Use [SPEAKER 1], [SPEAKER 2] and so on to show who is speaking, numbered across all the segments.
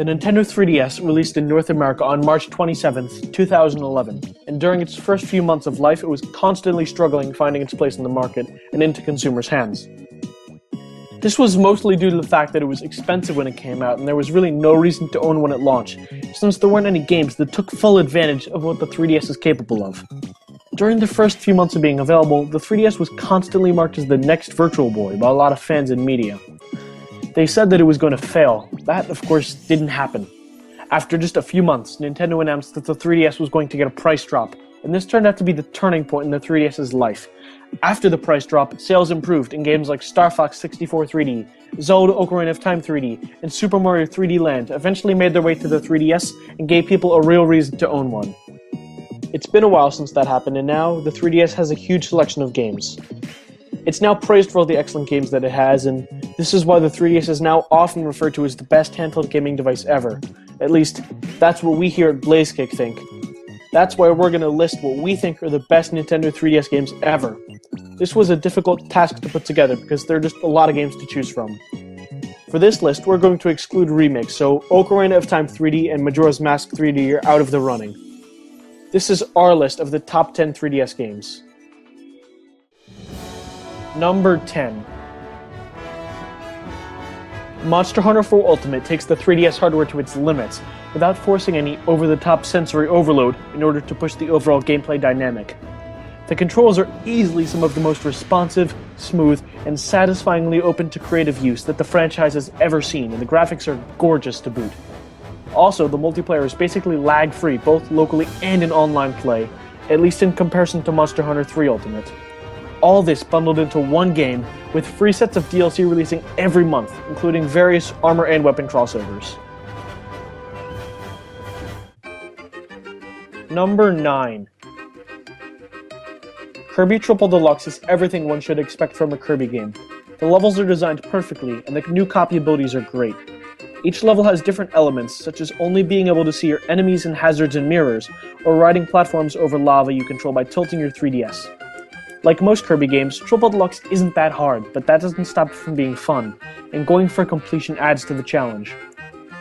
[SPEAKER 1] The Nintendo 3DS released in North America on March 27, 2011, and during its first few months of life, it was constantly struggling finding its place in the market and into consumers' hands. This was mostly due to the fact that it was expensive when it came out, and there was really no reason to own one at launch, since there weren't any games that took full advantage of what the 3DS is capable of. During the first few months of being available, the 3DS was constantly marked as the next Virtual Boy by a lot of fans and media. They said that it was going to fail. That, of course, didn't happen. After just a few months, Nintendo announced that the 3DS was going to get a price drop, and this turned out to be the turning point in the 3DS's life. After the price drop, sales improved, and games like Star Fox 64 3D, Zelda Ocarina of Time 3D, and Super Mario 3D Land eventually made their way to the 3DS and gave people a real reason to own one. It's been a while since that happened, and now the 3DS has a huge selection of games. It's now praised for all the excellent games that it has, and this is why the 3DS is now often referred to as the best handheld gaming device ever. At least, that's what we here at BlazeKick think. That's why we're going to list what we think are the best Nintendo 3DS games ever. This was a difficult task to put together because there are just a lot of games to choose from. For this list, we're going to exclude remakes, so Ocarina of Time 3D and Majora's Mask 3D are out of the running. This is our list of the top 10 3DS games. Number 10. Monster Hunter 4 Ultimate takes the 3DS hardware to its limits, without forcing any over-the-top sensory overload in order to push the overall gameplay dynamic. The controls are easily some of the most responsive, smooth, and satisfyingly open to creative use that the franchise has ever seen, and the graphics are gorgeous to boot. Also, the multiplayer is basically lag-free, both locally and in online play, at least in comparison to Monster Hunter 3 Ultimate. All this bundled into one game, with free sets of DLC releasing every month, including various armor and weapon crossovers. Number 9. Kirby Triple Deluxe is everything one should expect from a Kirby game. The levels are designed perfectly, and the new copy abilities are great. Each level has different elements, such as only being able to see your enemies and hazards in mirrors, or riding platforms over lava you control by tilting your 3DS. Like most Kirby games, Triple Deluxe isn't that hard, but that doesn't stop it from being fun, and going for completion adds to the challenge.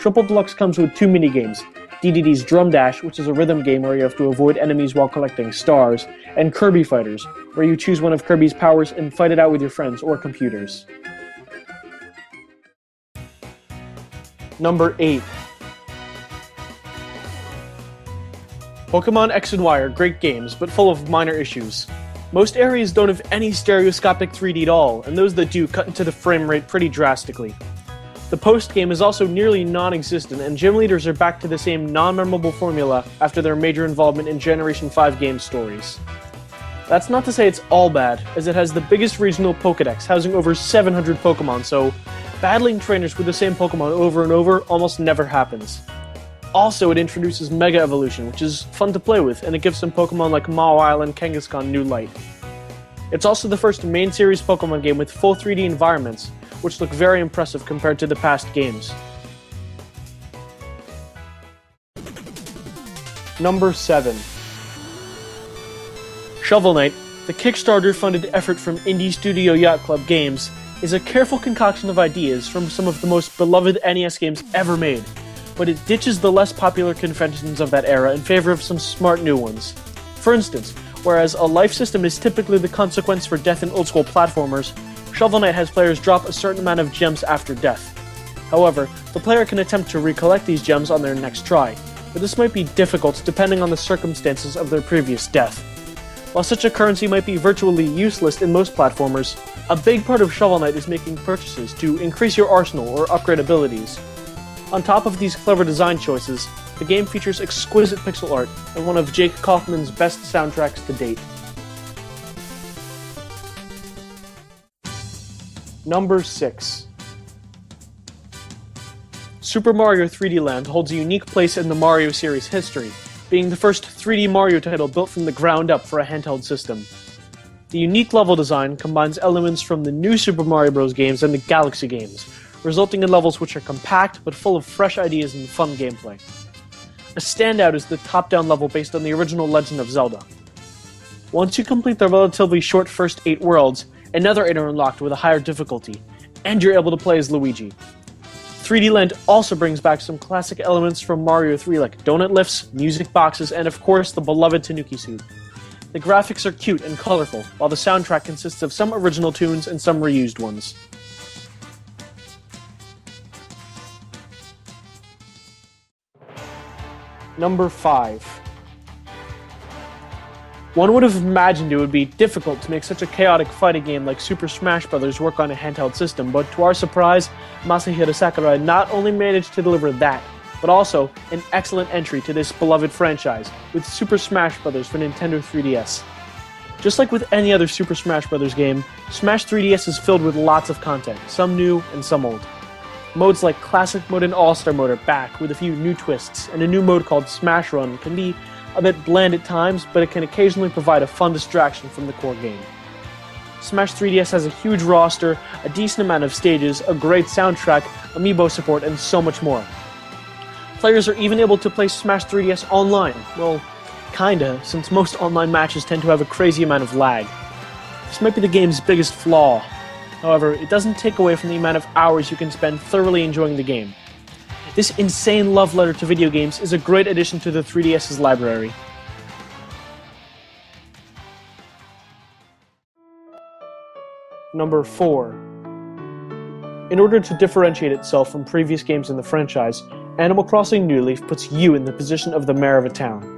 [SPEAKER 1] Triple Deluxe comes with 2 minigames, DDD's Drum Dash, which is a rhythm game where you have to avoid enemies while collecting stars, and Kirby Fighters, where you choose one of Kirby's powers and fight it out with your friends or computers. Number 8. Pokemon X and Y are great games, but full of minor issues. Most areas don't have any stereoscopic 3D at all, and those that do cut into the frame rate pretty drastically. The post-game is also nearly non-existent, and gym leaders are back to the same non-memorable formula after their major involvement in Generation 5 game stories. That's not to say it's all bad, as it has the biggest regional Pokédex, housing over 700 Pokémon, so battling trainers with the same Pokémon over and over almost never happens. Also, it introduces Mega Evolution, which is fun to play with, and it gives some Pokemon like Mawile and Kangaskhan new light. It's also the first main series Pokemon game with full 3D environments, which look very impressive compared to the past games. Number 7. Shovel Knight, the Kickstarter-funded effort from indie studio Yacht Club Games, is a careful concoction of ideas from some of the most beloved NES games ever made, but it ditches the less popular conventions of that era in favor of some smart new ones. For instance, whereas a life system is typically the consequence for death in old-school platformers, Shovel Knight has players drop a certain amount of gems after death. However, the player can attempt to recollect these gems on their next try, but this might be difficult depending on the circumstances of their previous death. While such a currency might be virtually useless in most platformers, a big part of Shovel Knight is making purchases to increase your arsenal or upgrade abilities. On top of these clever design choices, the game features exquisite pixel art and one of Jake Kaufman's best soundtracks to date. Number 6. Super Mario 3D Land holds a unique place in the Mario series history, being the first 3D Mario title built from the ground up for a handheld system. The unique level design combines elements from the new Super Mario Bros. Games and the Galaxy games, resulting in levels which are compact but full of fresh ideas and fun gameplay. A standout is the top-down level based on the original Legend of Zelda. Once you complete the relatively short first 8 worlds, another 8 are unlocked with a higher difficulty, and you're able to play as Luigi. 3D Land also brings back some classic elements from Mario 3 like donut lifts, music boxes, and of course the beloved Tanuki suit. The graphics are cute and colorful, while the soundtrack consists of some original tunes and some reused ones. Number 5. One would have imagined it would be difficult to make such a chaotic fighting game like Super Smash Bros. Work on a handheld system, but to our surprise, Masahiro Sakurai not only managed to deliver that, but also an excellent entry to this beloved franchise with Super Smash Bros. For Nintendo 3DS. Just like with any other Super Smash Bros. Game, Smash 3DS is filled with lots of content, some new and some old. Modes like Classic Mode and All-Star Mode are back with a few new twists, and a new mode called Smash Run can be a bit bland at times, but it can occasionally provide a fun distraction from the core game. Smash 3DS has a huge roster, a decent amount of stages, a great soundtrack, amiibo support, and so much more. Players are even able to play Smash 3DS online. Well, kinda, since most online matches tend to have a crazy amount of lag. This might be the game's biggest flaw. However, it doesn't take away from the amount of hours you can spend thoroughly enjoying the game. This insane love letter to video games is a great addition to the 3DS's library. Number 4. In order to differentiate itself from previous games in the franchise, Animal Crossing New Leaf puts you in the position of the mayor of a town.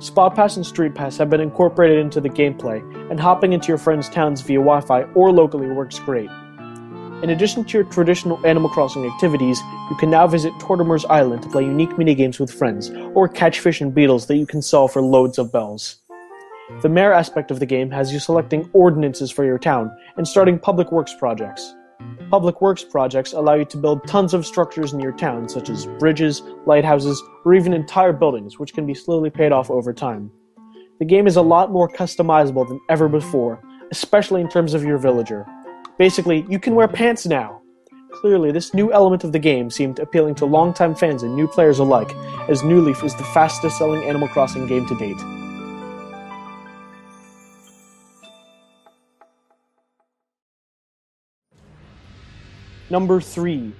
[SPEAKER 1] Spot Pass and Street Pass have been incorporated into the gameplay, and hopping into your friends' towns via Wi-Fi or locally works great. In addition to your traditional Animal Crossing activities, you can now visit Tortimer's Island to play unique minigames with friends, or catch fish and beetles that you can sell for loads of bells. The mayor aspect of the game has you selecting ordinances for your town and starting public works projects. Public works projects allow you to build tons of structures in your town, such as bridges, lighthouses, or even entire buildings, which can be slowly paid off over time. The game is a lot more customizable than ever before, especially in terms of your villager. Basically, you can wear pants now! Clearly, this new element of the game seemed appealing to longtime fans and new players alike, as New Leaf is the fastest-selling Animal Crossing game to date. Number 3.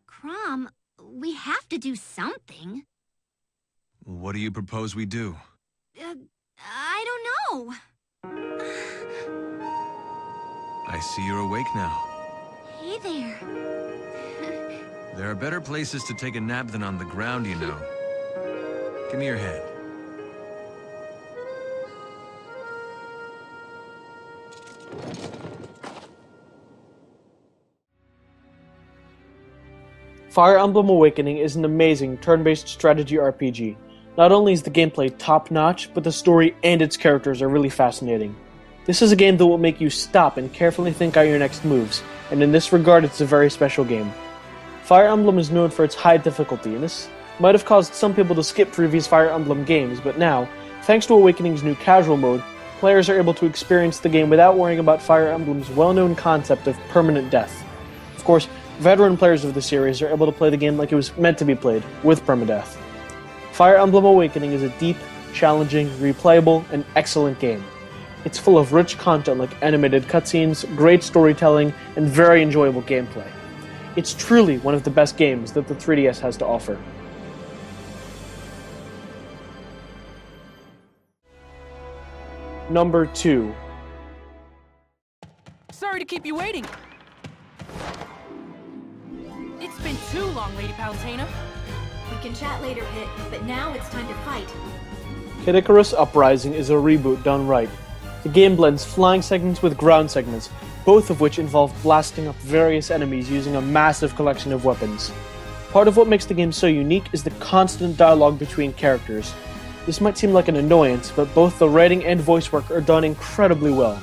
[SPEAKER 2] Crom, we have to do something.
[SPEAKER 3] What do you propose we do?
[SPEAKER 2] I don't know.
[SPEAKER 3] I see you're awake now.
[SPEAKER 2] Hey there.
[SPEAKER 3] There are better places to take a nap than on the ground, you know. Give me your hand.
[SPEAKER 1] Fire Emblem Awakening is an amazing turn-based strategy RPG. Not only is the gameplay top-notch, but the story and its characters are really fascinating. This is a game that will make you stop and carefully think out your next moves, and in this regard it's a very special game. Fire Emblem is known for its high difficulty, and this might have caused some people to skip previous Fire Emblem games, but now, thanks to Awakening's new casual mode, players are able to experience the game without worrying about Fire Emblem's well-known concept of permanent death. Of course, veteran players of the series are able to play the game like it was meant to be played, with permadeath. Fire Emblem Awakening is a deep, challenging, replayable, and excellent game. It's full of rich content like animated cutscenes, great storytelling, and very enjoyable gameplay. It's truly one of the best games that the 3DS has to offer. Number 2.
[SPEAKER 4] Sorry to keep you waiting. It's been too long, Lady Palutena.
[SPEAKER 5] We can chat later, Pit, but now it's time to fight.
[SPEAKER 1] Icarus Uprising is a reboot done right. The game blends flying segments with ground segments, both of which involve blasting up various enemies using a massive collection of weapons. Part of what makes the game so unique is the constant dialogue between characters. This might seem like an annoyance, but both the writing and voice work are done incredibly well.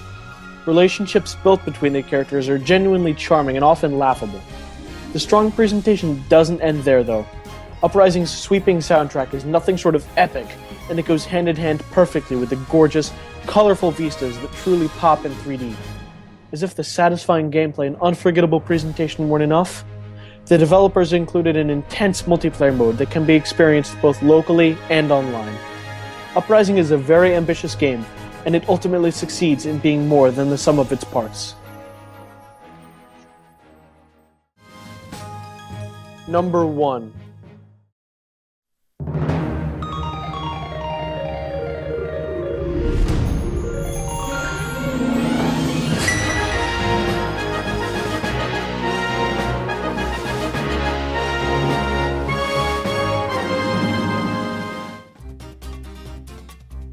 [SPEAKER 1] Relationships built between the characters are genuinely charming and often laughable. The strong presentation doesn't end there, though. Uprising's sweeping soundtrack is nothing short of epic, and it goes hand-in-hand perfectly with the gorgeous, colorful vistas that truly pop in 3D. As if the satisfying gameplay and unforgettable presentation weren't enough, the developers included an intense multiplayer mode that can be experienced both locally and online. Uprising is a very ambitious game, and it ultimately succeeds in being more than the sum of its parts. Number 1.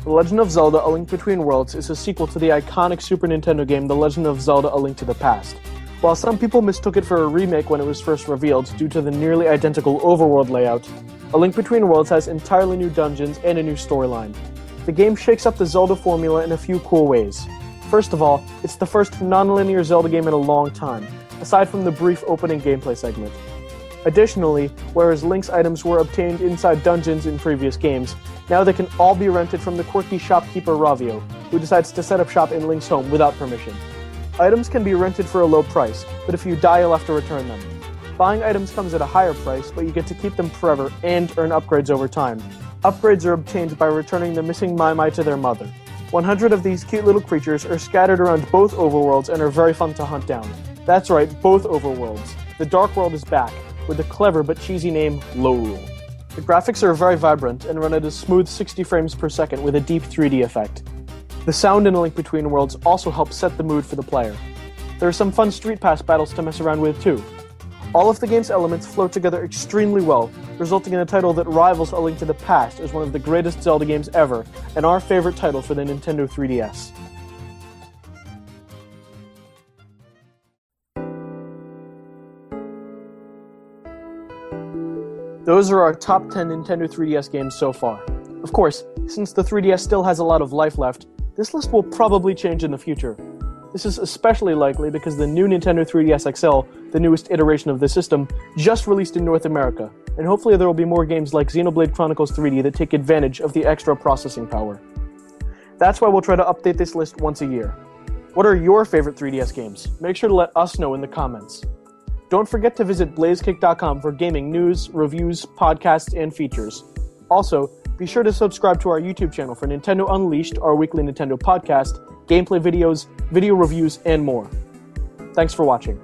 [SPEAKER 1] The Legend of Zelda: A Link Between Worlds is a sequel to the iconic Super Nintendo game The Legend of Zelda: A Link to the Past. While some people mistook it for a remake when it was first revealed due to the nearly identical overworld layout, A Link Between Worlds has entirely new dungeons and a new storyline. The game shakes up the Zelda formula in a few cool ways. First of all, it's the first non-linear Zelda game in a long time, aside from the brief opening gameplay segment. Additionally, whereas Link's items were obtained inside dungeons in previous games, now they can all be rented from the quirky shopkeeper Ravio, who decides to set up shop in Link's home without permission. Items can be rented for a low price, but if you die you'll have to return them. Buying items comes at a higher price, but you get to keep them forever and earn upgrades over time. Upgrades are obtained by returning the missing Mai to their mother. 100 of these cute little creatures are scattered around both overworlds and are very fun to hunt down. That's right, both overworlds. The Dark World is back, with the clever but cheesy name Lorule. The graphics are very vibrant and run at a smooth 60 frames per second with a deep 3D effect. The sound in A Link Between Worlds also helps set the mood for the player. There are some fun Street Pass battles to mess around with too. All of the game's elements flow together extremely well, resulting in a title that rivals A Link to the Past as one of the greatest Zelda games ever, and our favorite title for the Nintendo 3DS. Those are our top 10 Nintendo 3DS games so far. Of course, since the 3DS still has a lot of life left, this list will probably change in the future. This is especially likely because the new Nintendo 3DS XL, the newest iteration of the system, just released in North America, and hopefully there will be more games like Xenoblade Chronicles 3D that take advantage of the extra processing power. That's why we'll try to update this list once a year. What are your favorite 3DS games? Make sure to let us know in the comments. Don't forget to visit blazekick.com for gaming news, reviews, podcasts, and features. Also, be sure to subscribe to our YouTube channel for Nintendo Unleashed, our weekly Nintendo podcast, gameplay videos, video reviews, and more. Thanks for watching.